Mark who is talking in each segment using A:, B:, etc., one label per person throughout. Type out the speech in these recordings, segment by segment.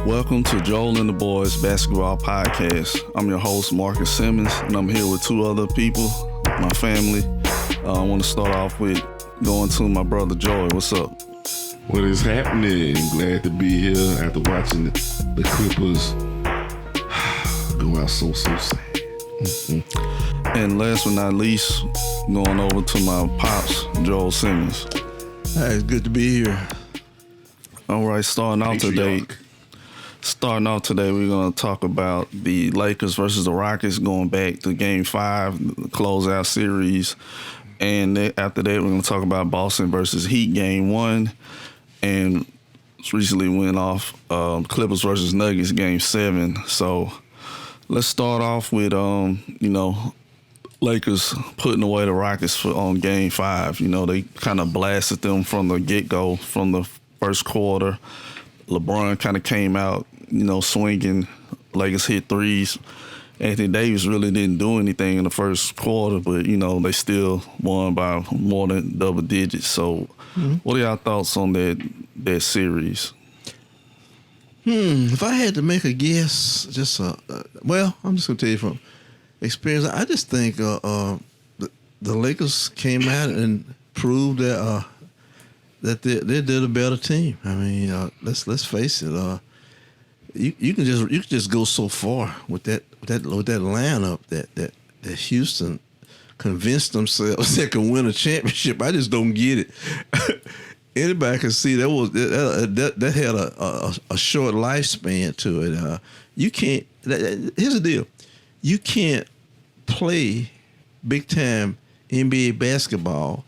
A: Welcome to Joel and the Boys Basketball Podcast. I'm your host, Marcus Simmons, and I'm here with two other people, my family. I want to start off with going to my brother, Joey. What's up?
B: What is happening? Glad to be here after watching the Clippers go out so sad. Mm-hmm.
A: And last but not least, going over to my pops, Joel Simmons.
C: Hey, it's good to be here.
A: All right, starting out today, we're going to talk about the Lakers versus the Rockets going back to Game 5, the closeout series. And after that, we're going to talk about Boston versus Heat Game 1. And recently went off Clippers versus Nuggets Game 7. So let's start off with, Lakers putting away the Rockets on Game 5. They kind of blasted them from the get-go, from the first quarter. LeBron kind of came out, swinging. Lakers hit threes. Anthony Davis really didn't do anything in the first quarter, but, they still won by more than double digits. So what are y'all thoughts on that series?
C: If I had to make a guess, I'm just going to tell you from experience, I just think the Lakers came out and proved that they're a better team. I mean, let's face it. You can just go so far with that lineup that Houston convinced themselves they can win a championship. I just don't get it. Anybody can see that had a short lifespan to it. You can't. Here's the deal: you can't play big time NBA basketball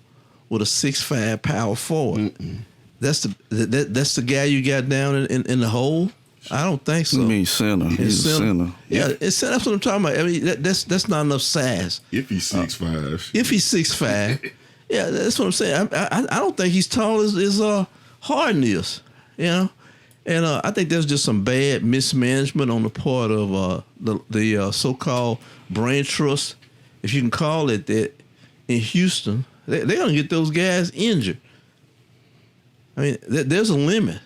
C: with a 6'5" power forward. Mm-mm. That's the guy you got down in the hole. I don't think so.
A: You mean center? He's a center.
C: Yeah, that's what I'm talking about. I mean, that's not enough size.
B: If he's 6'5".
C: If he's 6'5", yeah, that's what I'm saying. I don't think he's tall as Harden is. And I think there's just some bad mismanagement on the part of the so-called brain trust, if you can call it that, in Houston. They're gonna get those guys injured. I mean, there's a limit.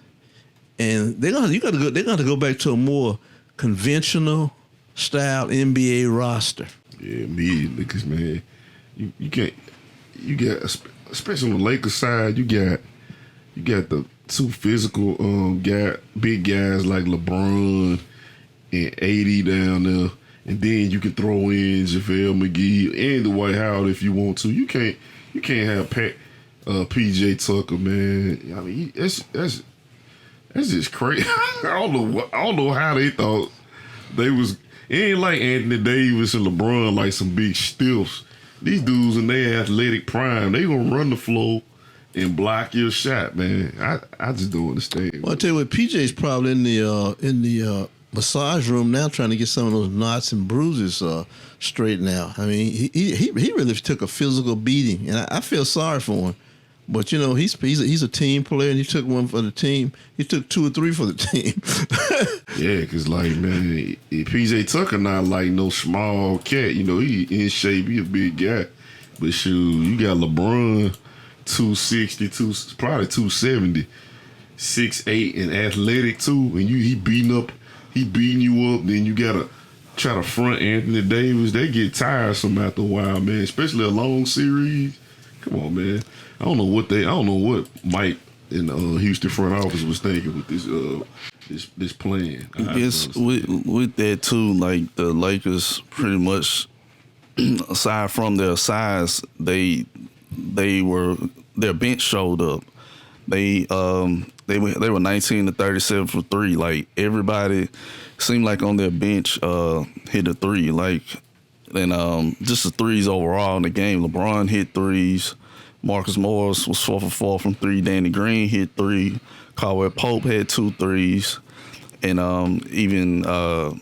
C: And they're gonna go back to a more conventional style NBA roster.
B: Yeah, immediately, because man, you can't. You got, especially on the Lakers side, you got the two physical big guys like LeBron and AD down there, and then you can throw in JaVale McGee and Dwight Howard if you want to. You can't have PJ Tucker, man. I mean, that's just crazy. I don't know how they thought they was. It ain't like Anthony Davis and LeBron, like some big stiffs. These dudes in their athletic prime, they gonna run the floor and block your shot, man. I just don't understand.
C: Well, I tell you what, PJ's probably in the massage room now, trying to get some of those knots and bruises straightened out. I mean, he really took a physical beating, and I feel sorry for him. But he's a team player, and he took one for the team. He took 2 or 3 for the team.
B: Yeah, because like, man, PJ Tucker not like no small cat. He in shape. He a big guy. But shoot, you got LeBron, 260, probably 270, 6'8", and athletic too. And he beating you up. Then you gotta try to front Anthony Davis. They get tiresome after a while, man. Especially a long series. Come on, man. I don't know what Mike in the Houston front office was thinking with this plan.
A: I guess with that too, like the Lakers pretty much, aside from their size, their bench showed up. They were 19 to 37 for 3. Like everybody seemed like on their bench hit a 3. Like, and just the threes overall in the game. LeBron hit threes. Marcus Morris was 4 for 4 from 3. Danny Green hit 3. Kawhi Pope had 2 threes. And even Rondo,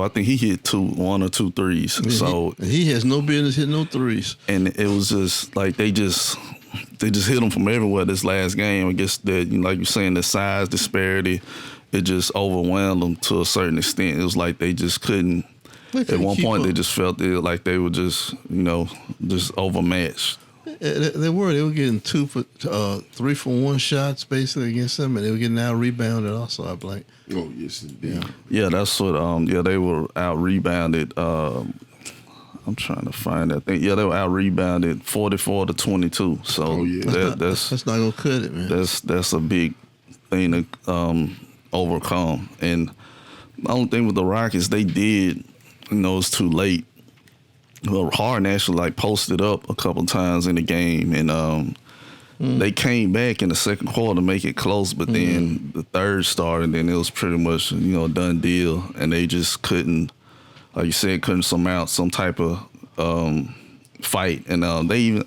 A: I think he hit 1 or 2 threes.
C: Yeah,
A: so
C: he has no business hitting no threes.
A: And it was just like they just hit him from everywhere this last game. I guess that, like you're saying, the size disparity, it just overwhelmed them to a certain extent. It was like they just couldn't. At one point, they just felt like they were just overmatched.
C: They were getting 3 for 1 shots basically against them, and they were getting out rebounded also. I believe.
B: Oh yes, indeed.
A: Yeah, that's what. They were out rebounded. I'm trying to find that thing. Yeah, they were out rebounded 44-22. So
C: that's not gonna cut it, man.
A: That's a big thing to overcome. And the only thing with the Rockets, they did, it's too late. Well, Harden actually posted up a couple times in the game, and they came back in the second quarter to make it close. But then the third started, and then it was pretty much a done deal, and they just couldn't, like you said, couldn't surmount some type of fight. And they even,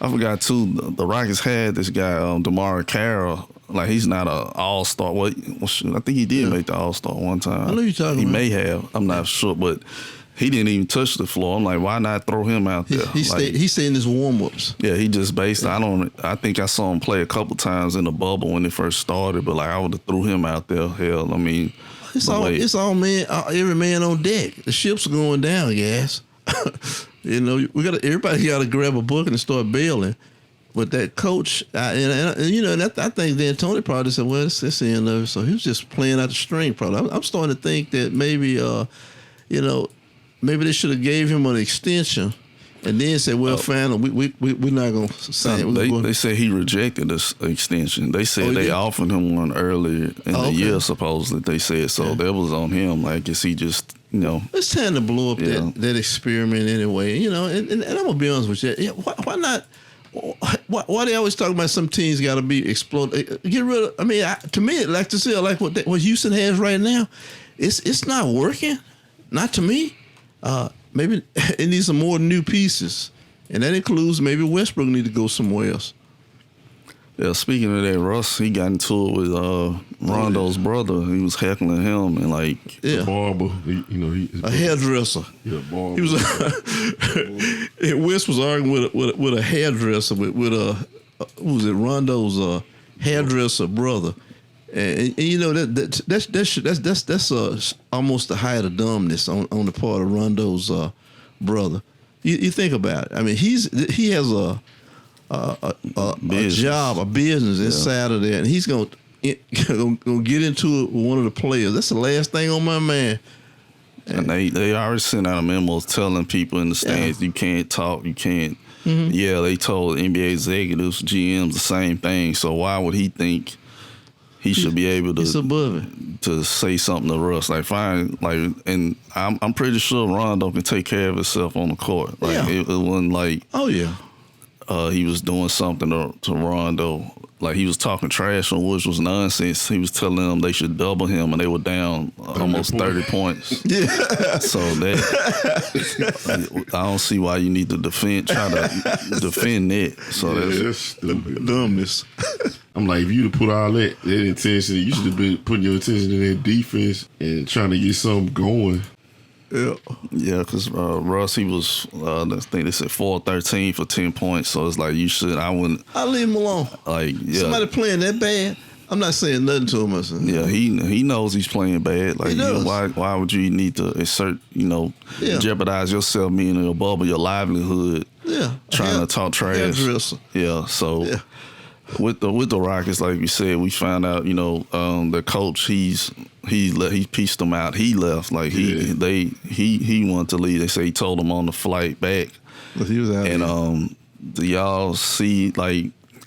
A: I forgot too, the Rockets had this guy DeMar Carroll. Like, he's not an all-star. Well, I think he did make the all-star one time.
C: I know you're talking about.
A: He may have. I'm not sure, but he didn't even touch the floor. I'm like, why not throw him out there?
C: He stayed in his warm-ups.
A: Yeah, he just I think I saw him play a couple times in the bubble when it first started, but I would have threw him out there. Hell, I mean,
C: it's all man, every man on deck. The ship's are going down, guys. Everybody got to grab a bucket and start bailing. But that coach, I think Dan Tony probably said, well, it's the end of it. So he was just playing out the string. Probably. I'm starting to think that maybe, maybe they should have gave him an extension, and then said, well, fine, we're not going to sign.
A: They said he rejected this extension. They said they offered him one earlier in the year, supposedly. They said so. That was on him. I guess he just.
C: It's time to blow up that experiment anyway. And I'm gonna be honest with you. Why not? Why they always talk about some teams got to be exploded? Get rid of. I mean, to me, like to see like what Houston has right now. It's not working. Not to me. Maybe it needs some more new pieces, and that includes maybe Westbrook need to go somewhere else.
A: Yeah, speaking of that, Russ, he got into it with Rondo's brother. He was heckling him and
B: the barber.
C: A hairdresser.
B: Yeah, barber.
C: He was. And West was arguing with a hairdresser with a who was it? Rondo's hairdresser brother, and that's almost the height of dumbness on the part of Rondo's brother. You think about it. I mean, he has a job, a business inside of there, and he's gonna get into it with one of the players. That's the last thing on my mind.
A: And they already sent out a memo telling people in the stands you can't talk, you can't. Mm-hmm. Yeah, they told NBA executives, GMs the same thing. So why would he think he should be able to say something to Russ? And I'm pretty sure Rondo can take care of himself on the court. It wasn't like he was doing something to Rondo. Like, he was talking trash on, which was nonsense. He was telling them they should double him, and they were down almost 30 points. Yeah. So that I don't see why you need to try to defend that. So
B: that's stupid.
C: Dumbness.
B: I'm like, if you'd have put all that intensity, you should have been putting your attention in that defense and trying to get something going.
A: Yeah, because Russ, he was, I think they said 4-13 for 10 points. So it's like, I'll
C: leave him alone. Somebody playing that bad, I'm not saying nothing to him.
A: Yeah, he knows he's playing bad. Like, why would you need to jeopardize yourself being in a bubble, your livelihood, trying to talk trash. Yeah, so. Yeah. With the Rockets, like you said, we found out, the coach, he pieced them out. He left. Like, he wanted to leave. They say he told them on the flight back.
C: But he was out.
A: And do y'all see,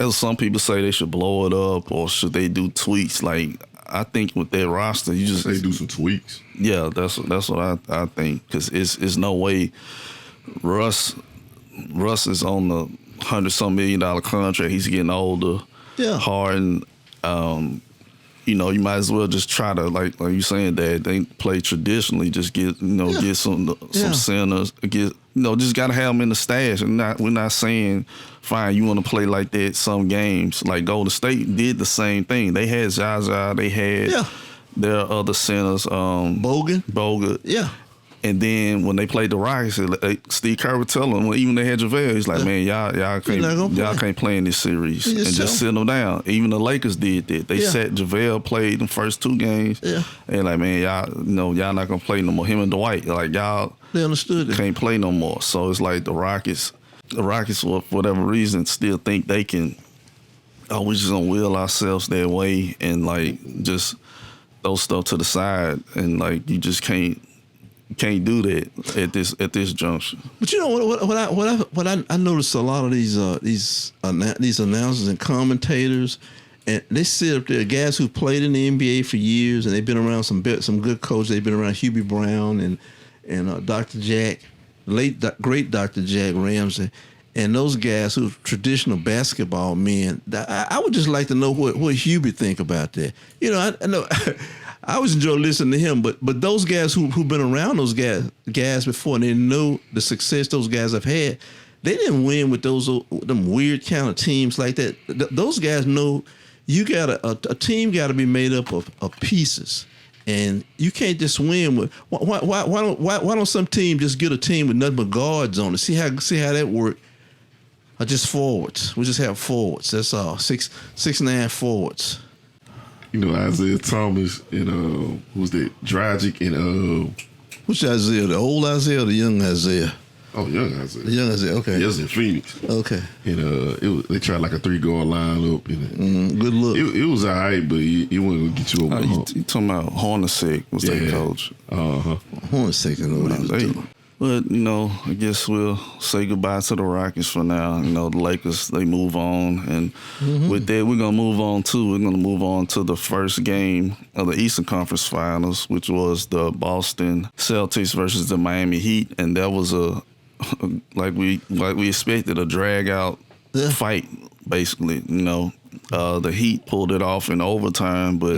A: as some people say, they should blow it up, or should they do tweaks? Like, I think with their roster,
B: they do some tweaks.
A: Yeah, that's what I think, because it's no way Russ is on the $100-some million contract. He's getting older. Yeah. Harden, you might as well just try to, like you saying, that they play traditionally. Just get some centers. Just gotta have them in the stash. And we're not saying, fine, you want to play like that some games. Like Golden State did the same thing. They had Zaza. They had their other centers. Bogut. Yeah. And then when they played the Rockets, Steve Kerr would tell them, even they had JaVale, he's like, man, y'all can't play in this series, and just sit them down. Even the Lakers did that. They sat JaVale, played the first 2 games, and like, man, y'all not gonna play no more. Him and Dwight, like, y'all,
C: they understood it.
A: Can't play no more. So it's like the Rockets. the Rockets, for whatever reason, still think they can. Oh, we just gonna will ourselves their way and like just throw stuff to the side, and like you just can't do that at this juncture.
C: But you know what I noticed a lot of these announcers and commentators, and they sit up there, guys who played in the NBA for years, and they've been around some good coaches. They've been around Hubie Brown and Dr. Jack, great Dr. Jack Ramsey, and those guys who are traditional basketball men. I would just like to know what Hubie think about that. You know, I know. I always enjoy listening to him, but those guys who've been around those guys before, and they know the success those guys have had, they didn't win with them weird kind of teams like that. Those guys know you got a team got to be made up of pieces, and you can't just win with. Why don't some team just get a team with nothing but guards on it? See how that work. Or just forwards. We just have forwards. That's all. 6'9" forwards.
B: You know, Isaiah Thomas and who's that? Dragic and
C: Which Isaiah? The old Isaiah or the young Isaiah?
B: Oh, young Isaiah.
C: The young Isaiah, okay.
B: He was in Phoenix.
C: Okay.
B: And they tried like a 3-guard lineup. And
C: good look.
B: It was all right, but he wasn't going to get you over the hump.
A: You talking about Hornacek was their coach.
B: Uh-huh.
C: Hornacek know what he was doing.
A: But, you know, I guess we'll say goodbye to the Rockets for now. You know, the Lakers, they move on. And with that, we're going to move on, too. We're going to move on to the first game of the Eastern Conference Finals, which was the Boston Celtics versus the Miami Heat. And that was like we expected, a drag-out fight, basically. You know, the Heat pulled it off in overtime, but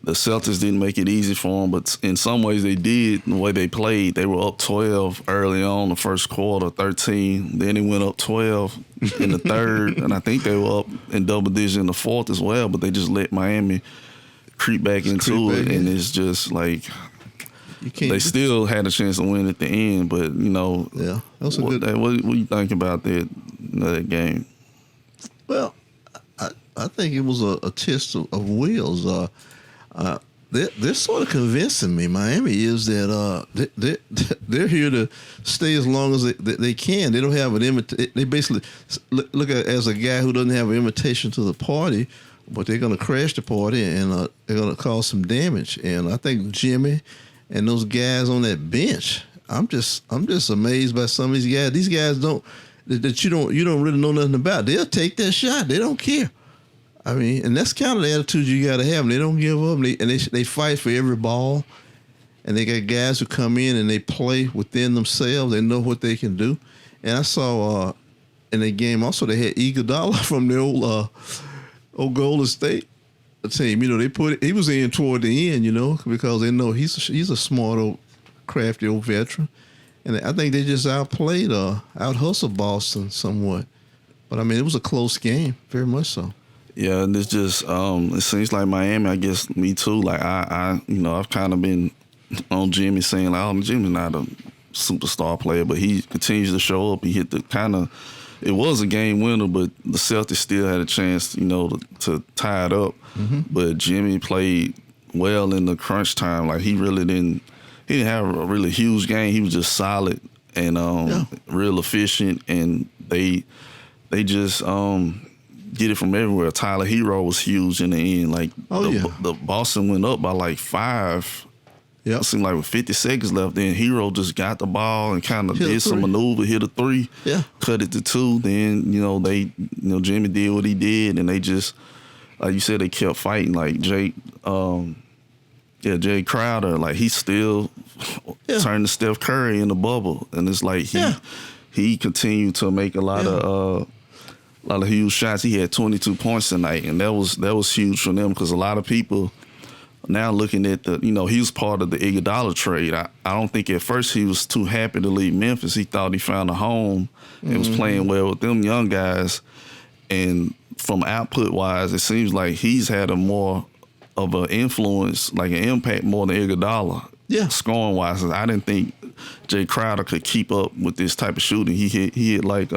A: the Celtics didn't make it easy for them, but in some ways they did. The way they played, they were up 12 early on the first quarter, 13. Then it went up 12 in the third, and I think they were up in double digits in the fourth as well, but they just let Miami creep back into it, and it's just like they still had a chance to win at the end, but, you know,
C: yeah, that was what
A: do you think about that game?
C: Well, I think it was a test of wills. They're sort of convincing me. Miami is that they're here to stay as long as they can. They don't have an invitation. They basically look at it as a guy who doesn't have an invitation to the party, but they're going to crash the party and they're going to cause some damage. And I think Jimmy and those guys on that bench, I'm just amazed by some of these guys. These guys that you don't really know nothing about. They'll take that shot. They don't care. I mean, and that's kind of the attitude you got to have. They don't give up, they fight for every ball. And they got guys who come in and they play within themselves. They know what they can do. And I saw in the game also they had Iguodala from the old Golden State team. You know, he was in toward the end, you know, because they know he's a smart old crafty old veteran. And I think they just outplayed out-hustled Boston somewhat. But I mean, it was a close game, very much so.
A: Yeah, and it's just it seems like Miami, I guess me too. Like I you know, I've kind of been on Jimmy saying like, oh, Jimmy's not a superstar player, but he continues to show up. He hit it was a game winner, but the Celtics still had a chance, you know, to tie it up. But Jimmy played well in the crunch time. Like he didn't have a really huge game. He was just solid and real efficient, and they just get it from everywhere. Tyler Herro was huge in the end. Like the Boston went up by like 5. Yeah, it seemed like with 50 seconds left. Then Herro just got the ball and kind of did some maneuver, hit a 3, cut it to 2. Then Jimmy did what he did, and they just, like you said, they kept fighting. Like Jay Crowder, like he still turned to Steph Curry in the bubble, and it's like he continued to make a lot of huge shots. He had 22 points tonight, and that was huge for them because a lot of people now looking at he was part of the Iguodala trade. I don't think at first he was too happy to leave Memphis. He thought he found a home and was playing well with them young guys. And from output wise, it seems like he's had a more of an influence, like an impact more than Iguodala. Yeah, scoring wise, I didn't think Jay Crowder could keep up with this type of shooting. He hit like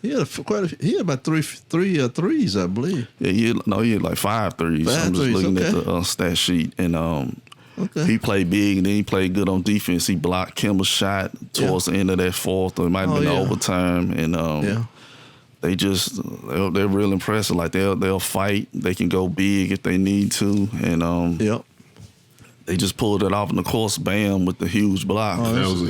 C: He had about three threes, I believe.
A: Yeah, he had like 5 threes. I'm just looking at the stat sheet, and
C: Okay.
A: He played big, and then he played good on defense. He blocked Kemba's shot towards the end of that fourth, or it might have been overtime, and they're real impressive. Like they'll fight. They can go big if they need to, and they just pulled it off. And of course, Bam with the huge block.
B: That was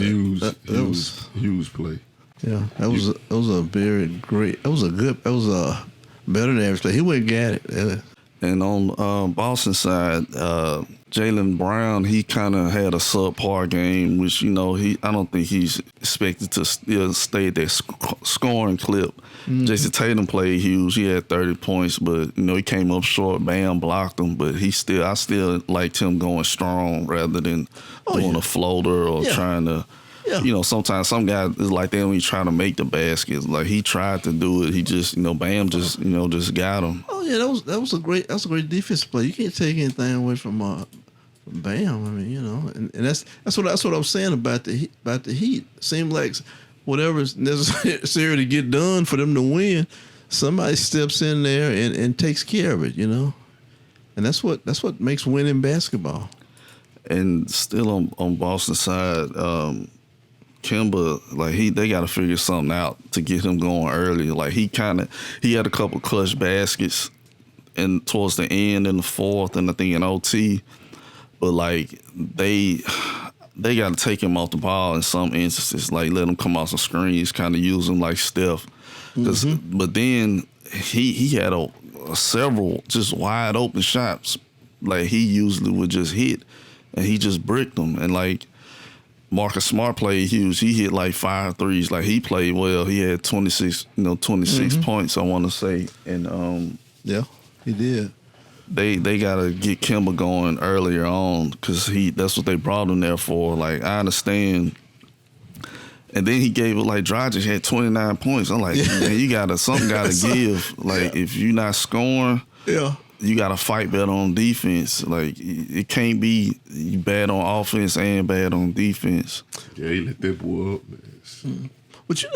B: a huge play.
C: Yeah, that was a very great. That was a better than average play. He went got it.
A: And on Boston side, Jaylen Brown, he kind of had a subpar game, which I don't think he's expected to still stay at that scoring clip. Jason Tatum played huge. He had 30 points, but he came up short. Bam blocked him, but I still liked him going strong rather than doing a floater or trying to. Yeah. Sometimes some guys is like that when you try to make the baskets. Like he tried to do it, he just Bam just got him.
C: Oh yeah, that was a great defense play. You can't take anything away from Bam. I mean, and that's what I'm saying about the Heat. Seems like whatever is necessary to get done for them to win, somebody steps in there and takes care of it. And that's what makes winning basketball. And
A: still on Boston's side. Kemba, they got to figure something out to get him going early. Like he had a couple clutch baskets, and towards the end in the fourth, and I think in OT, but they got to take him off the ball in some instances. Like let him come off some screens, kind of use him like Steph. But then he had several just wide open shots. Like he usually would just hit, and he just bricked them. And Marcus Smart played huge. He hit 5 threes. Like he played well. He had 26 points, I want to say. And
C: he did.
A: They gotta get Kemba going earlier on because that's what they brought him there for. Like I understand. And then he gave it Dragic had 29 points. I'm like, man, something gotta give. If you're not scoring, you got to fight better on defense. It can't be you bad on offense and bad on defense.
B: Yeah, he let that boy up, man.
C: But he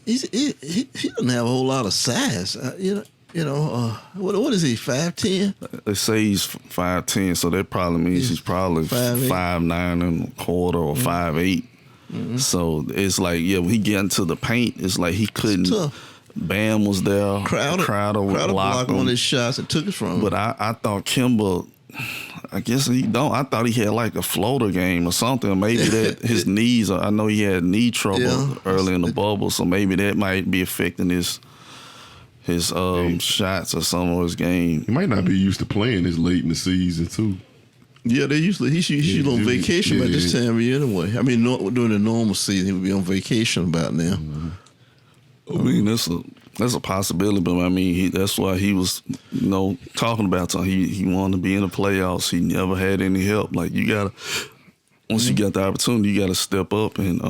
C: doesn't have a whole lot of size. What is he, 5'10"?
A: They say he's 5'10", so that probably means he's probably 5'9" and a quarter or 5'8". So it's when he get into the paint, it's he couldn't. Bam was there. Crowder blocked
C: one of his shots and took it from him.
A: But I thought Kemba, I guess he don't. I thought he had a floater game or something. Maybe that his knees. I know he had knee trouble early in the bubble, so maybe that might be affecting his shots or some of his game.
B: He might not be used to playing this late in the season too.
C: Yeah, he's usually on vacation by this time of year anyway. I mean, during the normal season, he would be on vacation about now.
A: I mean, that's a possibility, but I mean, that's why he was, talking about something. He wanted to be in the playoffs. He never had any help. Once you got the opportunity, you got to step up and.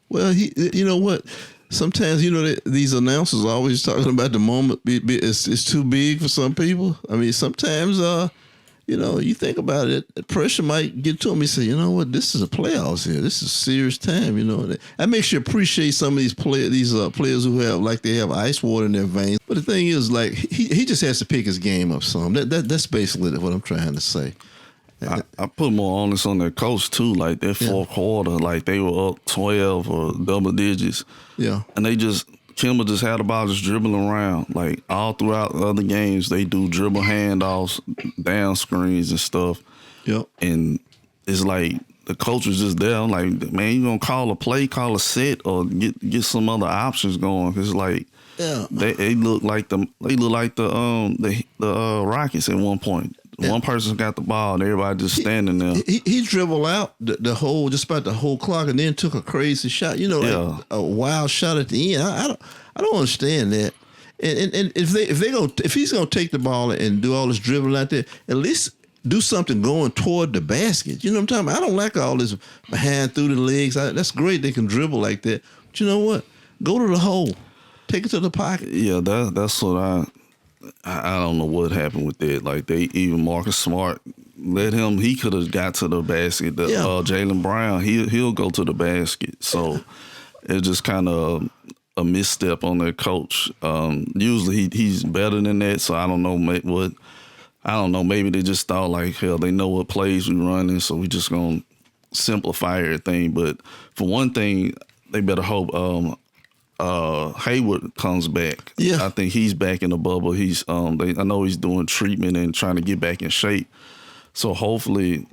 C: Well, you know what? Sometimes these announcers are always talking about the moment. It's too big for some people. I mean, sometimes you think about it, the pressure might get to him. He say, you know what, this is a playoffs here. This is serious time. That makes you appreciate some of these players who have they have ice water in their veins. But the thing is, he just has to pick his game up some. That's basically what I'm trying to say.
A: I put more onus on their coach too. That fourth quarter, they were up 12 or double digits.
C: Yeah,
A: and Kemba just had the ball just dribbling around. All throughout the other games, they do dribble handoffs, down screens and stuff.
C: Yep. And
A: it's the coach was just there. I'm like, man, you gonna call a play, call a set, or get some other options going? Cause they look like the Rockets at one point. Yeah. One person got the ball and everybody just standing there.
C: He dribbled out just about the whole clock and then took a crazy shot. A wild shot at the end. I don't understand that. And if he's gonna take the ball and do all this dribbling out there, at least do something going toward the basket. You know what I'm talking about? I don't like all this behind through the legs. That's great. They can dribble like that. But you know what? Go to the hole. Take it to the pocket.
A: Yeah, that's what I don't know what happened with that. Even Marcus Smart let him. He could have got to the basket. Jaylen Brown, he'll go to the basket. So it's just kind of a misstep on their coach. Usually he's better than that. So I don't know what I don't know. Maybe they just thought like, hell, they know what plays we running, so we just gonna simplify everything. But for one thing, they better hope Hayward comes back.
C: Yeah.
A: I think he's back in the bubble. He's I know he's doing treatment and trying to get back in shape. So hopefully,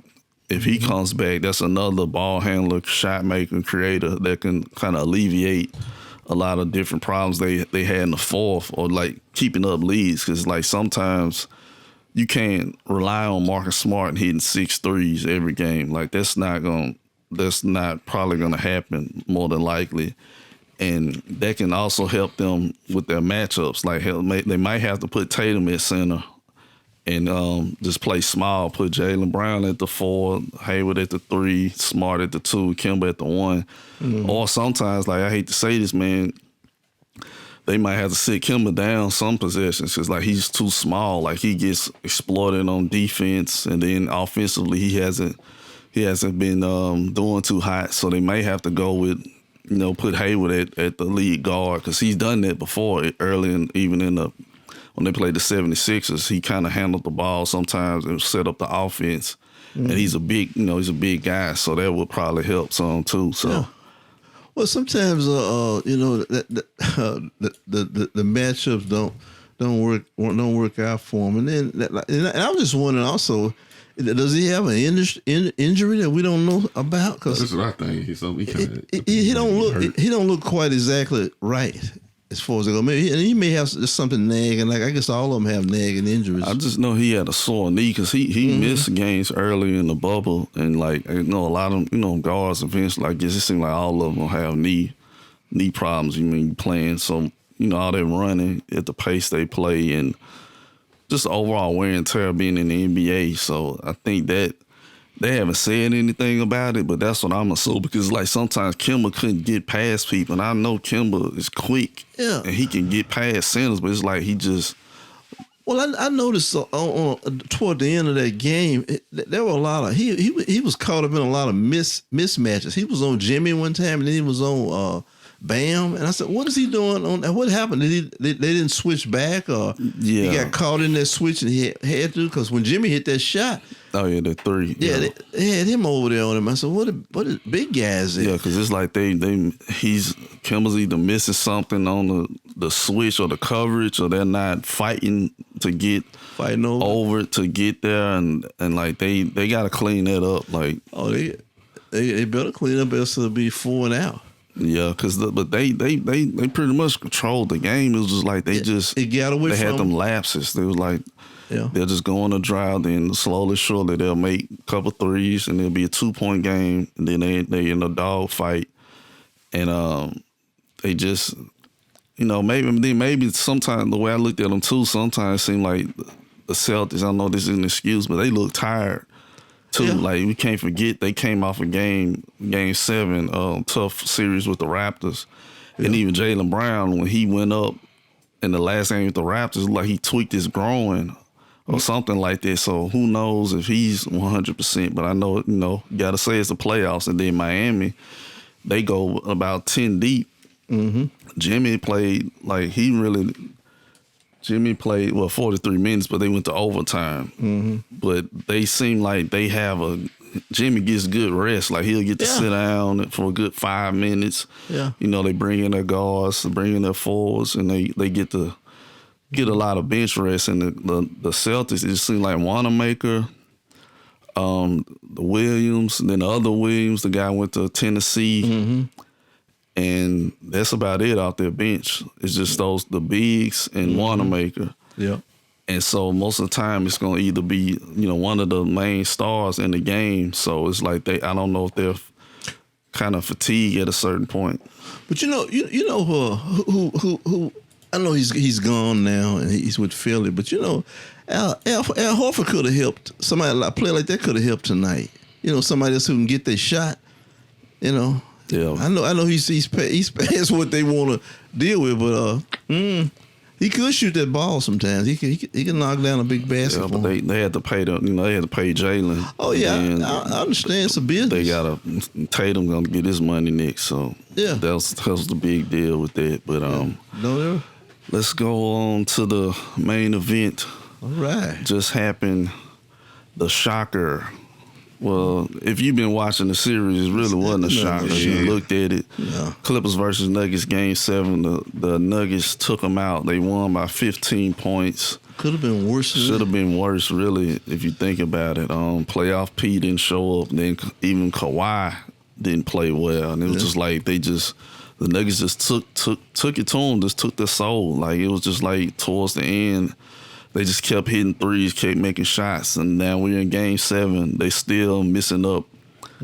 A: if he comes back, that's another ball handler, shot maker, creator that can kind of alleviate a lot of different problems they had in the fourth, or like keeping up leads. Because like sometimes you can't rely on Marcus Smart and hitting 6 threes every game. Like that's not probably gonna happen more than likely. And that can also help them with their matchups. Like they might have to put Tatum at center and just play small. Put Jaylen Brown at the 4, Hayward at the 3, Smart at the 2, Kemba at the 1. Mm-hmm. Or sometimes, like I hate to say this, man, they might have to sit Kemba down some possessions because like he's too small. Like he gets exploited on defense, and then offensively he hasn't been doing too hot. So they may have to go with, put Hayward at the lead guard because he's done that before early and even when they played the 76ers, he kind of handled the ball sometimes and set up the offense. Mm-hmm. And he's a big guy, so that would probably help some too. So,
C: yeah. Well, sometimes the matchups don't work out for him, and I was just wondering also, does he have an injury that we don't know about? Cause
B: that's what I think.
C: He don't look quite exactly right as far as they go. Maybe he may have just something nagging. Like I guess all of them have nagging injuries.
A: I just know he had a sore knee because he missed games early in the bubble, and like a lot of guards eventually. I guess it seems like all of them have knee problems. You mean playing so all that running at the pace they play and just overall wear and tear being in the NBA. So I think that they haven't said anything about it, but that's what I'm assuming because like sometimes Kemba couldn't get past people, and I know Kemba is quick, and he can get past centers, but it's like he just.
C: Well, I noticed toward the end of that game, there were a lot of he was caught up in a lot of mismatches. He was on Jimmy one time, and then he was on Bam, and I said, "What is he doing on? What happened? They didn't switch back, or he got caught in that switch and he had to? Because when Jimmy hit that shot,
A: oh yeah, the 3,
C: they had him over there on him. I said, what is big guys there?
A: Yeah, because it's like Kemba's either missing something on the switch or the coverage, or they're not fighting over to get there, and like they got to clean that up. Like
C: they better clean up, else it'll be 4 and out.
A: Yeah, but they pretty much controlled the game. It was just like
C: it got away.
A: They had them lapses. They was like, they'll just go on a drive, then slowly, surely they'll make a couple threes, and it'll be a 2-point game, and then they in a dog fight, and they just, maybe sometimes the way I looked at them too, sometimes it seemed like the Celtics. I know this is an excuse, but they look tired. Too. Yeah. Like we can't forget they came off a game 7, tough series with the Raptors, and even Jaylen Brown when he went up in the last game with the Raptors, like he tweaked his groin or something like that. So who knows if he's 100%? But I know you got to say it's the playoffs, and then Miami, they go about 10 deep. Mm-hmm. Jimmy played 43 minutes, but they went to overtime. Mm-hmm. But they seem like they have Jimmy gets good rest. Like he'll get to sit down for a good 5 minutes. Yeah. They bring in their guards, bring in their forwards, and they get to get a lot of bench rest. And the Celtics, it just seems like Wanamaker, the Williams, and then the other Williams, the guy went to Tennessee. Mm-hmm. And that's about it out their bench. It's just the bigs and Wanamaker. Yeah. And so most of the time it's going to either be, one of the main stars in the game. So it's like I don't know if they're kind of fatigued at a certain point.
C: But who I know he's gone now and he's with Philly. But Al Horford could have helped. A player like that could have helped tonight. Somebody else who can get their shot. Yeah, I know he's past what they want to deal with, but he could shoot that ball sometimes. He can knock down a big basket.
A: Yeah, but they had to pay Jaylen.
C: Oh yeah, I understand it's a business.
A: They got Tatum gonna get his money next, so that was the big deal with that. But let's go on to the main event
C: All right.
A: just happened. The shocker. Well, if you've been watching the series, it really wasn't a shocker. If you looked at it.
C: Yeah.
A: Clippers versus Nuggets game 7. The Nuggets took them out. They won by 15 points.
C: Could have been worse.
A: Should have been worse, really, if you think about it. Playoff P didn't show up. Then even Kawhi didn't play well, and it was just like the Nuggets just took it to them, just took their soul. Like, it was just like towards the end, they just kept hitting threes, kept making shots, and now we're in Game 7. They still missing up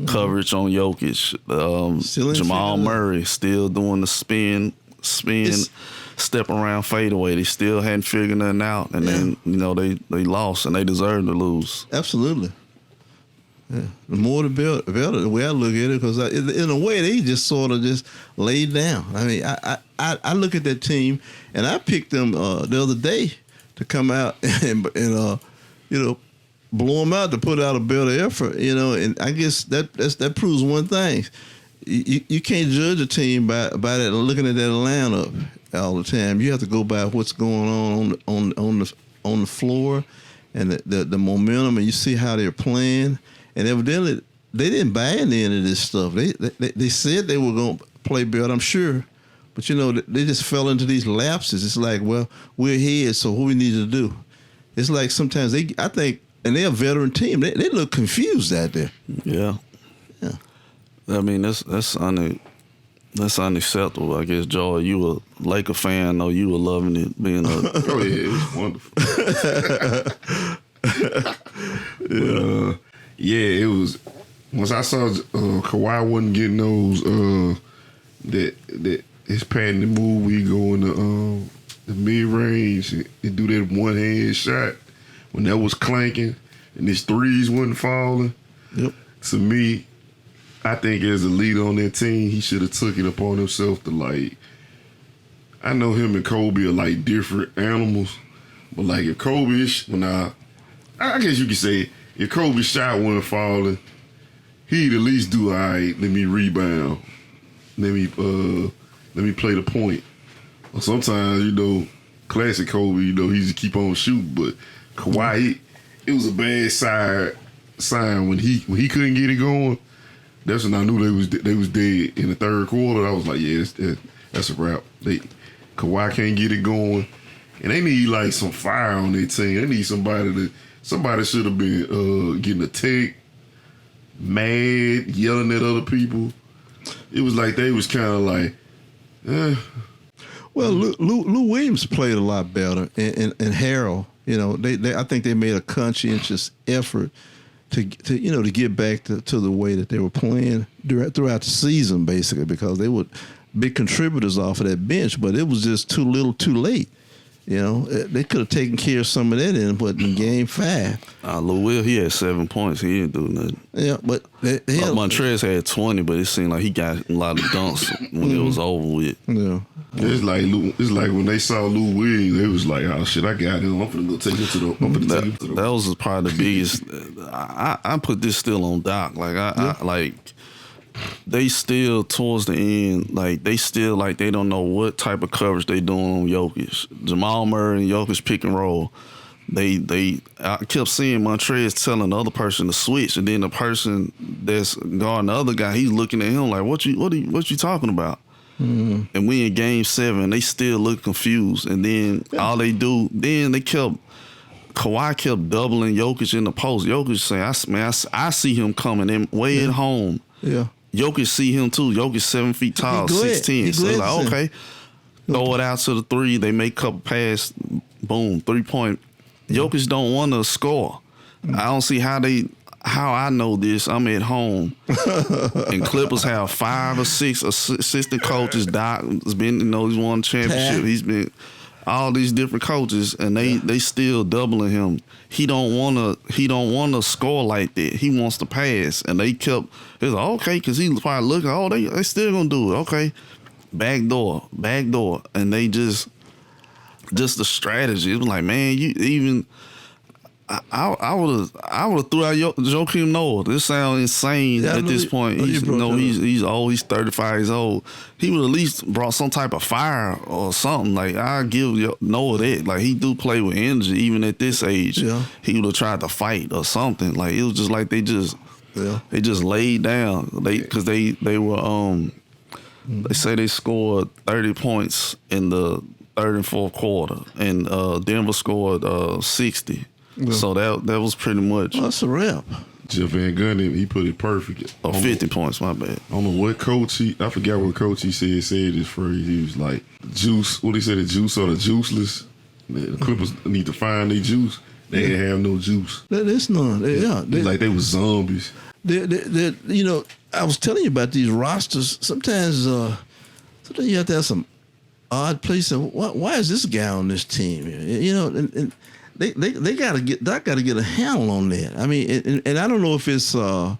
A: coverage on Jokic. Jamal Murray still doing the spin, step around fadeaway. They still hadn't figured nothing out, and then they lost, and they deserved to lose.
C: Absolutely. Yeah. The more the better, the way I look at it, because in a way they just sort of just laid down. I mean, I look at that team, and I picked them the other day to come out and blow them out, to put out a better effort, and I guess that proves one thing. You can't judge a team by that, looking at that lineup all the time. You have to go by what's going on the floor and the momentum, and you see how they're playing. And evidently, they didn't buy into any of this stuff. They said they were going to play better, I'm sure, but they just fell into these lapses. It's like, well, we're here, so what we need to do? It's like sometimes I think, and they're a veteran team. They look confused out there.
A: Yeah. I mean, that's unacceptable. I guess, Joy, you a Laker fan. I know you were loving it being a.
B: Oh yeah, it was wonderful. It was. Once I saw Kawhi wasn't getting those that his patented move, we go in the mid range and do that one hand shot when that was clanking and his threes wasn't falling.
C: Yep.
B: To me, I think as a leader on that team, he should have took it upon himself to, like, I know him and Kobe are like different animals, but like if Kobe, I guess you could say if Kobe's shot wasn't falling, he'd at least do, all right, let me rebound, let me play the point. Or sometimes, classic Kobe, he just keep on shooting, but Kawhi, it was a bad sign when he couldn't get it going. That's when I knew they was dead in the third quarter. I was like, yeah, that's a wrap. Kawhi can't get it going, and they need like some fire on their team. They need somebody should have been getting a tick, mad, yelling at other people. It was like they was kind of like,
C: Well, Lou Williams played a lot better, and Herro, I think they made a conscientious effort to get back to the way that they were playing throughout the season, basically, because they were big contributors off of that bench, but it was just too little, too late. They could have taken care of some of that in Game 5.
A: Lou Will, he had 7 points. He didn't do nothing.
C: Yeah, but
A: Montrez had 20, but it seemed like he got a lot of dunks when it was over with.
C: Yeah.
B: It's like when they saw Lou Williams, they was like, "Oh shit, I got him. I'm finna go take him to the."
A: That was probably the biggest. I put this still on Doc. Like they still towards the end, like they still like they don't know what type of coverage they doing on Jokic. Jamal Murray and Jokic pick and roll. I kept seeing Montrez telling the other person to switch, and then the person that's guarding the other guy, he's looking at him like, what you talking about? Mm-hmm. And we in Game 7, they still look confused. And then Kawhi kept doubling Jokic in the post. Jokic saying, I see him coming in way at home.
C: Yeah.
A: Jokic see him too. Jokic 7 feet tall, 6'10". So he's like, okay, throw it out to the three. They make a couple pass, boom, 3-point. Jokic don't want to score. I don't see how I know this. I'm at home, and Clippers have 5 or 6 assistant coaches. Doc has been, he's won a championship. He's been all these different coaches, and they still doubling him. He don't want to score like that. He wants to pass, and they kept. It's like, okay, because he was probably looking. Oh, they still gonna do it. Okay, back door, and they just the strategy. It was like, man, you even. I would have threw out Joakim Noah. This sounds insane at this point. He's old. He's 35 years old. He would at least brought some type of fire or something. Like I give Noah that. Like he do play with energy even at this age.
C: Yeah.
A: He would have tried to fight or something. Like it was just like they just laid down. Because they were they say they scored 30 points in the third and fourth quarter, and Denver scored 60. Yeah. So that was pretty much.
C: Well, that's a wrap.
B: Jeff Van Gundy, he put it perfect.
A: 50 points, my bad.
B: I don't know what coach I forgot what coach he said this phrase. He was like, juice, what he said, the juice or the juiceless. The Clippers need to find their juice. They didn't have no juice.
C: There's none.
B: They was zombies.
C: You know, I was telling you about these rosters. Sometimes you have to have some odd places. Why is this guy on this team? You know, and they got to get a handle on that. I mean, and I don't know if it's. I'm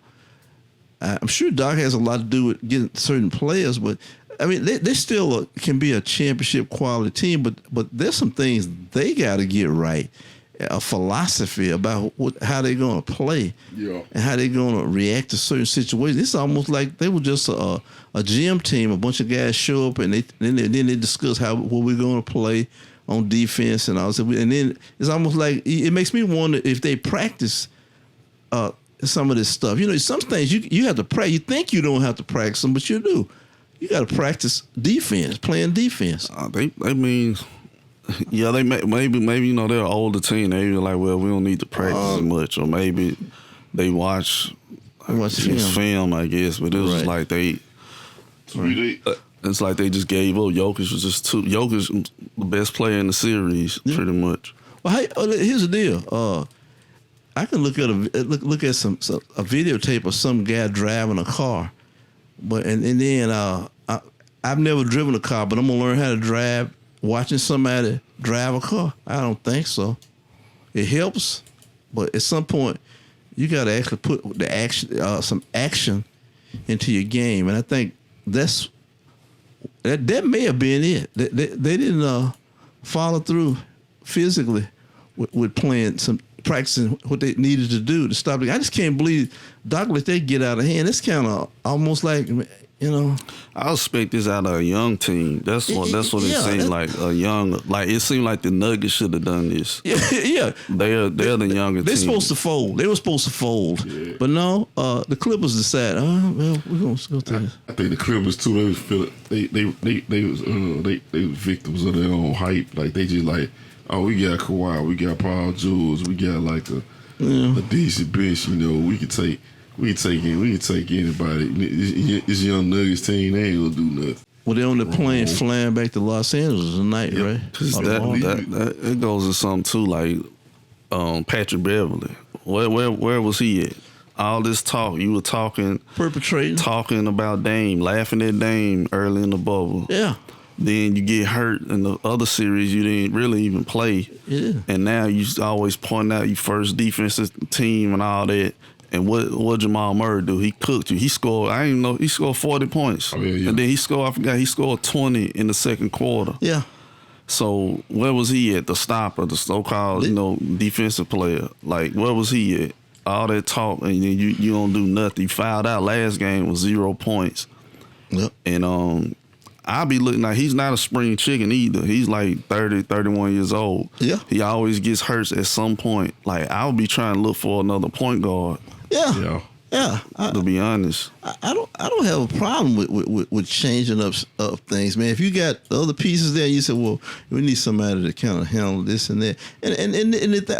C: sure Doc has a lot to do with getting certain players, but I mean, they still can be a championship quality team. But there's some things they got to get right. A philosophy about how they're going to play, and how they're going to react to certain situations. It's almost like they were just a gym team. A bunch of guys show up and then they discuss what we're going to play on defense and all that. And then it's almost like it makes me wonder if they practice some of this stuff. You know, some things you have to practice. You think you don't have to practice them, but you do. You got to practice defense, playing defense.
A: They mean. Yeah, they maybe you know they're an older team. They be like, well, we don't need to practice as much, or maybe they watch film, I guess. But it was like it's like they just gave up. Jokic was just Jokic the best player in the series, pretty much.
C: Well, here's the deal. I can look at a videotape of some guy driving a car, but and then I've never driven a car, but I'm gonna learn how to drive. Watching somebody drive a car, I don't think so. It helps, but at some point, you got to actually put the action, some action into your game, and I think that may have been it. They didn't follow through physically with playing practicing what they needed to do to stop it. I just can't believe Doc let they get out of hand. It's kind of almost like. You know,
A: I expect this out of a young team. That's what it seemed like. A young, like it seemed like the Nuggets should have done this.
C: Yeah.
A: They're the younger team.
C: They're supposed to fold. They were supposed to fold, but no. The Clippers decided. Well, we're gonna go through this.
B: I think the Clippers too. They was feeling they was victims of their own hype. Like they just like, oh, we got Kawhi, we got Paul George, we got like a decent bench. You know, we can take anybody. This young Nuggets team, they ain't gonna do nothing.
C: Well, they're on the plane flying back to Los Angeles tonight, right?
A: That it goes to something too, like Patrick Beverly. Where was he at? All this talk, you were talking about Dame, laughing at Dame early in the bubble.
C: Yeah.
A: Then you get hurt in the other series, you didn't really even play. Yeah. And now you always point out your first defensive team and all that. And what Jamal Murray do? He cooked you. He scored. I didn't know he scored 40 points. Oh, yeah. And then he scored. I forgot he scored 20 in the second quarter.
C: Yeah.
A: So where was he at? The stopper, the so-called defensive player. Like where was he at? All that talk and then you don't do nothing. You fouled out last game with 0 points. Yep. And I'll be looking like he's not a spring chicken either. He's like 30, 31 years old. Yeah. He always gets hurt at some point. Like I'll be trying to look for another point guard.
C: Yeah.
A: To be honest,
C: I don't have a problem with changing up things, man. If you got the other pieces there, you say, well, we need somebody to kind of handle this and that, and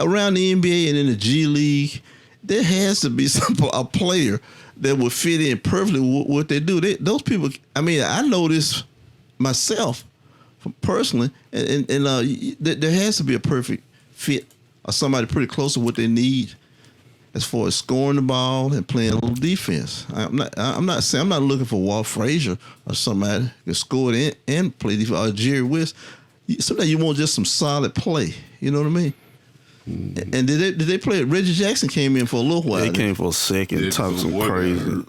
C: around the NBA and in the G League, there has to be a player that would fit in perfectly with what they do. Those people. I mean, I know this myself, personally, and there has to be a perfect fit or somebody pretty close to what they need. As far as scoring the ball and playing a little defense, I'm not looking for Walt Frazier or somebody who can score it and play defense. Or Jerry West. Sometimes you want just some solid play. You know what I mean? Mm-hmm. And did they play? Reggie Jackson came in for a little while.
A: He came for a second. Talked some crazy.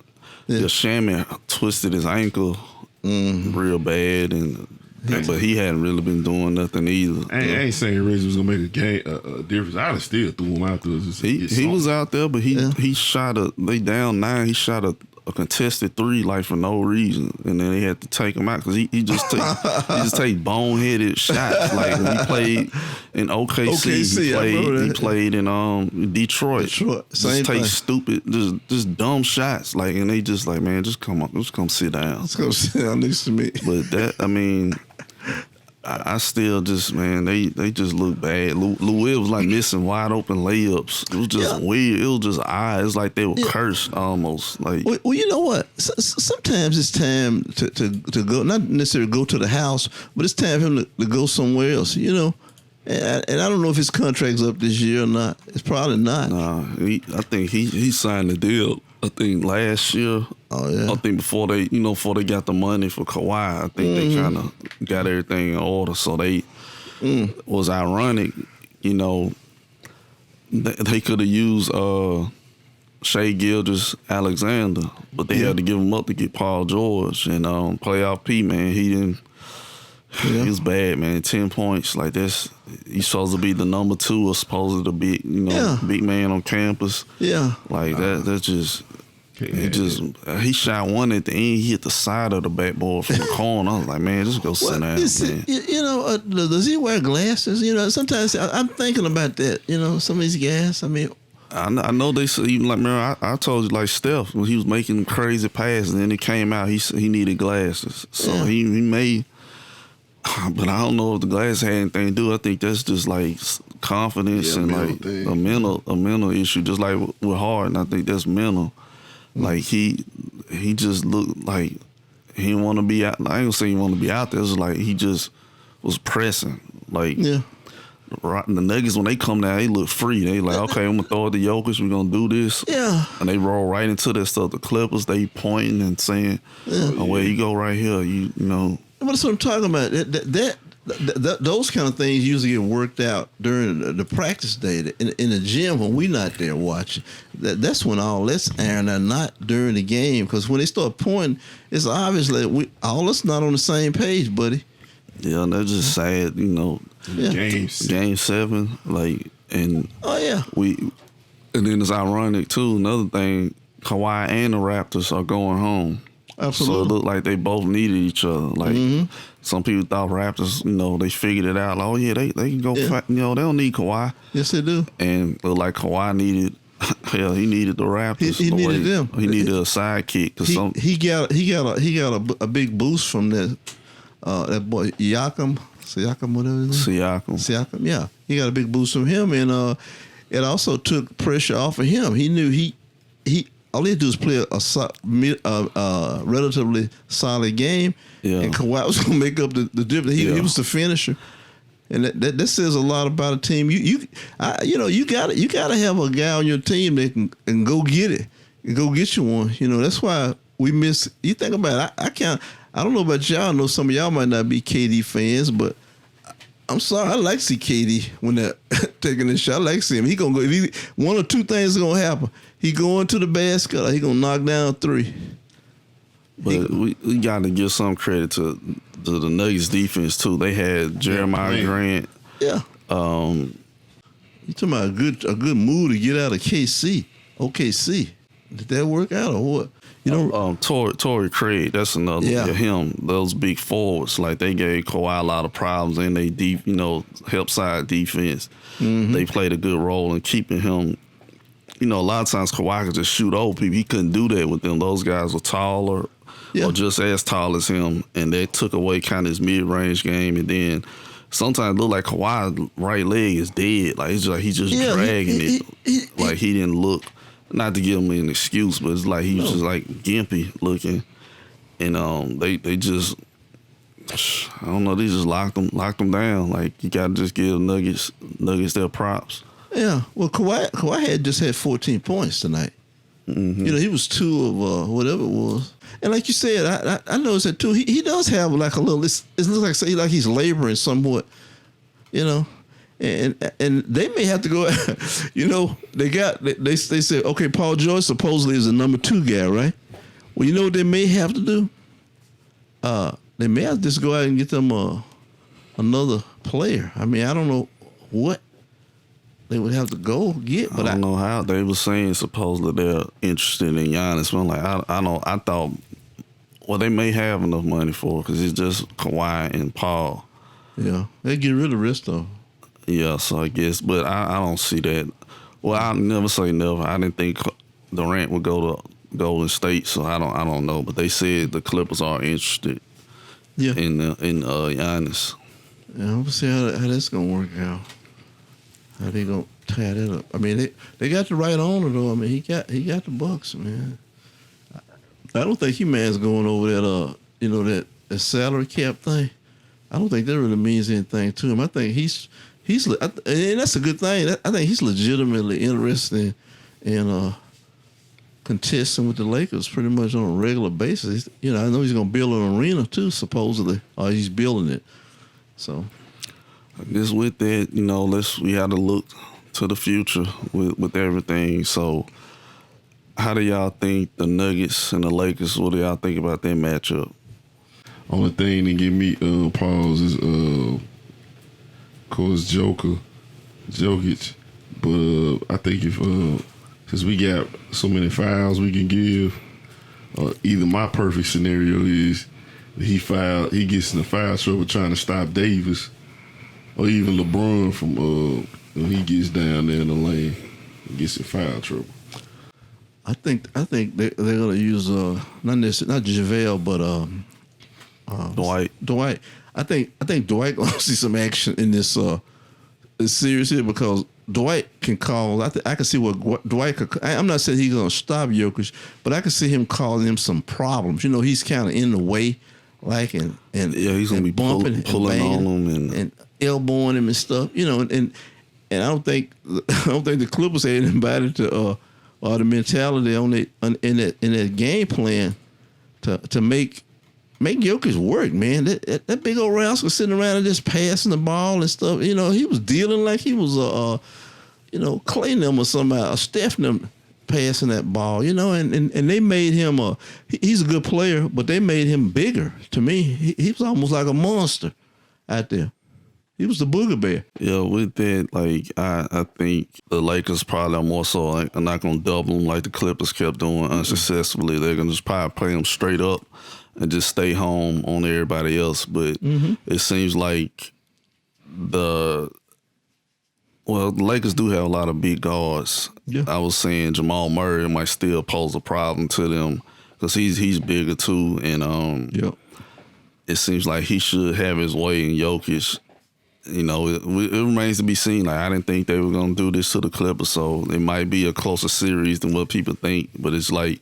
A: Yeah. Shammy twisted his ankle real bad, and but he hadn't really been doing nothing either.
B: I ain't saying Reggie was gonna make a difference. I'd have still threw him out there.
A: He was out there, but he shot they down 9. He shot a contested 3 like for no reason, and then they had to take him out because he just take boneheaded shots. Like when he played in OKC, he played in Detroit.
C: Same
A: just take
C: thing.
A: stupid, just dumb shots. Like, and they just like, man, just come sit down.
C: Let's go sit down next to me.
A: But that, I mean, I still just, man, they just look bad. Lou Will was like missing wide open layups. It was just weird. It was just odd. It's like they were cursed almost. Like,
C: well, you know what? Sometimes it's time to go, not necessarily go to the house, but it's time for him to go somewhere else. You know, and I don't know if his contract's up this year or not. It's probably not.
A: Nah, I think he signed the deal. I think last year.
C: Oh yeah.
A: I think before they got the money for Kawhi, I think they kind of got everything in order. So they was ironic, you know. They could have used Shai Gilgeous-Alexander, but they had to give him up to get Paul George and playoff P. Man, he didn't.
C: Yeah.
A: He was bad, man. 10 points like this. He's supposed to be the number 2 or supposed to be, big man on campus.
C: Yeah.
A: Like that's just. He shot one at the end. He hit the side of the backboard from the corner. I was like, man, just go sit down, man.
C: You know, does he wear glasses? You know, sometimes I'm thinking about that. You know, some of these guys. I mean,
A: I know they said, even like, man, I told you, like Steph, when he was making crazy passes, and then it came out he needed glasses, so he made. But I don't know if the glasses had anything to do. I think that's just like confidence and like a mental issue, just like with Harden. I think that's mental. Like he just looked like he didn't want to be out. I ain't gonna say he wanted to be out there. It was like he just was pressing. Like the Nuggets, when they come down, they look free. They like, okay, I'm gonna throw it to Jokic. We're gonna do this. Yeah. And they roll right into that stuff. The Clippers, they pointing and saying, "Oh, well, you go right here." You know.
C: But that's what I'm talking about. Those kind of things usually get worked out during the practice day in the gym when we're not there watching. That's when all that's airing out, not during the game. Because when they start pointing, it's obvious that we all us not on the same page, buddy.
A: Yeah, and that's just sad, you know.
C: Yeah.
A: Game 7, like, and and then it's ironic too. Another thing, Kawhi and the Raptors are going home.
C: Absolutely.
A: So it looked like they both needed each other. Like some people thought Raptors, you know, they figured it out. Like, oh yeah, they can go. Fight. You know, they don't need Kawhi.
C: Yes, they do.
A: And it looked like Kawhi needed. Hell, he needed the Raptors.
C: He needed them.
A: He needed a sidekick.
C: He got a big boost from that boy Siakam, whatever his name. Siakam. Yeah, he got a big boost from him, and it also took pressure off of him. He knew he all he had to do was play a relatively solid game, and Kawhi was going to make up the difference. He was the finisher, and that says a lot about a team. You gotta have a guy on your team that can go get it, and go get you one. You know, that's why we miss. You think about it. I don't know about y'all. I know some of y'all might not be KD fans, but I'm sorry. I like to see KD when they're taking a shot. I like to see him. He gonna go. One or two things are gonna happen. He going to the basket, or he gonna knock down 3.
A: But we got to give some credit to the Nuggets defense too. They had Jeremiah Grant.
C: Yeah. You talking about a good move to get out of OKC. Did that work out or what? You know,
A: Torrey Craig. That's another. Yeah. Him. Those big forwards, like they gave Kawhi a lot of problems, and they help side defense. Mm-hmm. They played a good role in keeping him. You know, a lot of times Kawhi could just shoot over people. He couldn't do that with them. Those guys were taller or just as tall as him, and they took away kind of his mid-range game. And then sometimes it looked like Kawhi's right leg is dead. Like he's just dragging it. Like he didn't look. Not to give him an excuse, but it's like he was just like gimpy looking, and they just I don't know, they just locked them down. Like you got to just give Nuggets their props.
C: Yeah, well, Kawhi had just had 14 points tonight. Mm-hmm. You know, he was 2 of whatever it was. And like you said, I noticed that too. He does have like a little. It looks like he's laboring somewhat. You know, and they may have to go. You know, they said, okay, Paul George supposedly is the number 2 guy, right? Well, you know what they may have to do. they may have to just go out and get them another player. I mean, I don't know what they would have to go get, but
A: I don't know how they were saying supposedly they're interested in Giannis. But I'm like, I thought, well, they may have enough money for it because it's just Kawhi and Paul.
C: Yeah, they get rid of the rest of them.
A: Yeah, so I guess, but I don't see that. Well, I'll never say never. I didn't think Durant would go to Golden State, so I don't know. But they said the Clippers are interested in Giannis.
C: Yeah, we'll see how that's gonna work out. How they gonna tie that up? I mean, they got the right owner though. I mean, he got the Bucks, man. I don't think man's going over that that salary cap thing. I don't think that really means anything to him. I think he's and that's a good thing. I think he's legitimately interested in contesting with the Lakers pretty much on a regular basis. I know he's going to build an arena too, supposedly, or he's building it. So,
A: I guess with that, we got to look to the future with everything. So, how do y'all think the Nuggets and the Lakers? What do y'all think about that matchup?
B: Only thing that give me pause is of course Jokic, but I think if since we got so many fouls we can give, either my perfect scenario is he gets in the foul trouble trying to stop Davis, or even LeBron from when he gets down there in the lane and gets in foul trouble.
C: I think they're gonna use not JaVale but Dwight. I think Dwight gonna see some action in this series here because Dwight can call. I can see what Dwight could. I'm not saying he's gonna stop Jokic, but I can see him causing him some problems. He's kind of in the way, and
A: he's gonna be
C: bumping,
A: pulling on him
C: and elbowing him and stuff. And I don't think the Clippers had anybody to or the mentality in that game plan to make Jokic work, man. That big old rascal sitting around and just passing the ball and stuff. He was dealing like he was Clay them or somebody, or Steph them passing that ball. And they made him he's a good player, but they made him bigger. To me, he was almost like a monster out there. He was the booger bear.
A: Yeah, with that, I think the Lakers probably are more so are not going to double them like the Clippers kept doing unsuccessfully. They're going to just probably play them straight up and just stay home on everybody else. But it seems like the Lakers do have a lot of big guards. Yeah. I was saying Jamal Murray might still pose a problem to them because he's bigger too. And it seems like he should have his way in Jokic. It remains to be seen. I didn't think they were going to do this to the Clippers, so it might be a closer series than what people think. But it's like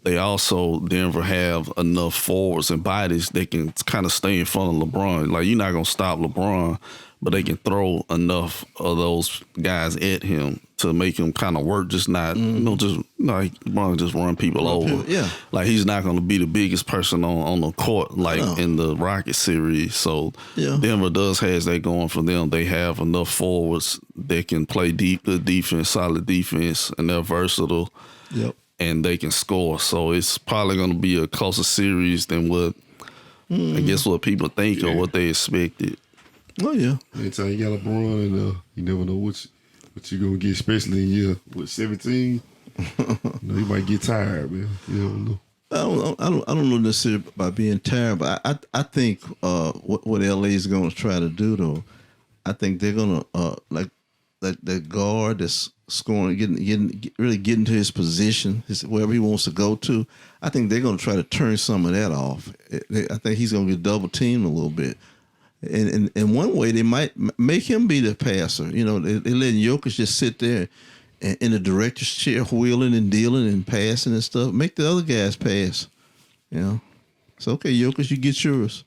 A: they also, Denver, have enough forwards and bodies that can kind of stay in front of LeBron. You're not going to stop LeBron, but they can throw enough of those guys at him to make him kind of work. Just not, LeBron just run people over.
C: Yeah.
A: He's not going to be the biggest person on the court in the Rockets series. So Denver has that going for them. They have enough forwards that can play good defense, solid defense, and they're versatile.
C: Yep.
A: And they can score. So it's probably going to be a closer series than what I guess what people think or what they expected.
C: Oh, yeah.
B: Anytime you got LeBron and you never know what you're going to get, especially in year 17. You might get tired, man. You never know.
C: I don't know necessarily about being tired, but I think what LA is going to try to do, though, I think they're going to, that guard that's scoring, really getting to his position, wherever he wants to go to, I think they're going to try to turn some of that off. I think he's going to get double teamed a little bit. And in one way, they might make him be the passer. They're letting Jokic just sit there in the director's chair, wheeling and dealing and passing and stuff. Make the other guys pass. It's okay, Jokic, you get yours.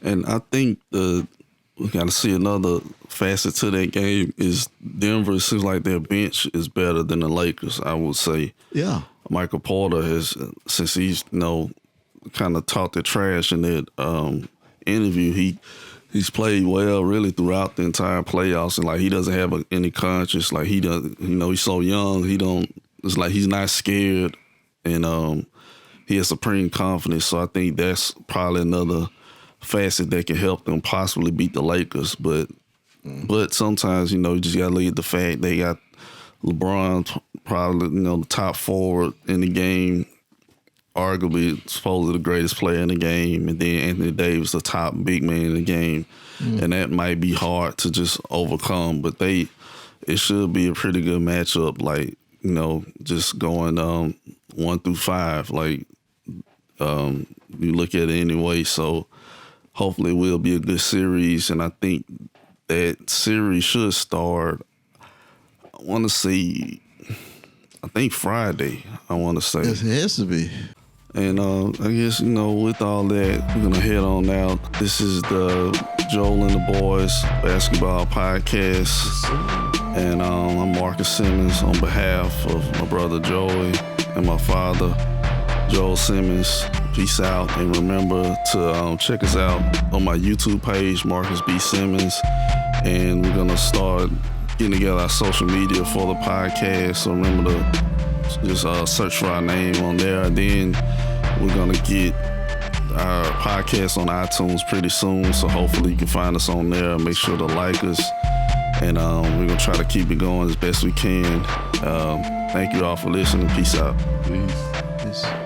A: And I think we got to see another facet to that game is Denver. It seems like their bench is better than the Lakers, I would say.
C: Yeah.
A: Michael Porter has, since he's, kind of talked the trash in that interview, he's played well really throughout the entire playoffs, and he doesn't have any conscience. He doesn't, he's so young. It's like he's not scared, and he has supreme confidence. So I think that's probably another facet that can help them possibly beat the Lakers. But sometimes, you know, you just got to look at the fact they got LeBron, probably, you know, the top forward in the game, arguably supposedly the greatest player in the game, and then Anthony Davis, the top big man in the game. And that might be hard to just overcome, but it should be a pretty good matchup, like, you know, just going 1 through 5, like you look at it anyway. So hopefully it will be a good series, and I think that series should start, I want to say, I think Friday, I want to say.
C: It has to be.
A: And I guess, you know, with all that, we're going to head on out. This is the Joel and the Boys Basketball Podcast. And I'm Marcus Simmons on behalf of my brother Joey and my father, Joel Simmons. Peace out. And remember to check us out on my YouTube page, Marcus B. Simmons. And we're going to start getting together our social media for the podcast. So remember to just search for our name on there. And then we're going to get our podcast on iTunes pretty soon. So hopefully you can find us on there. Make sure to like us. And we're going to try to keep it going as best we can. Thank you all for listening. Peace out.
B: Peace.
C: Peace.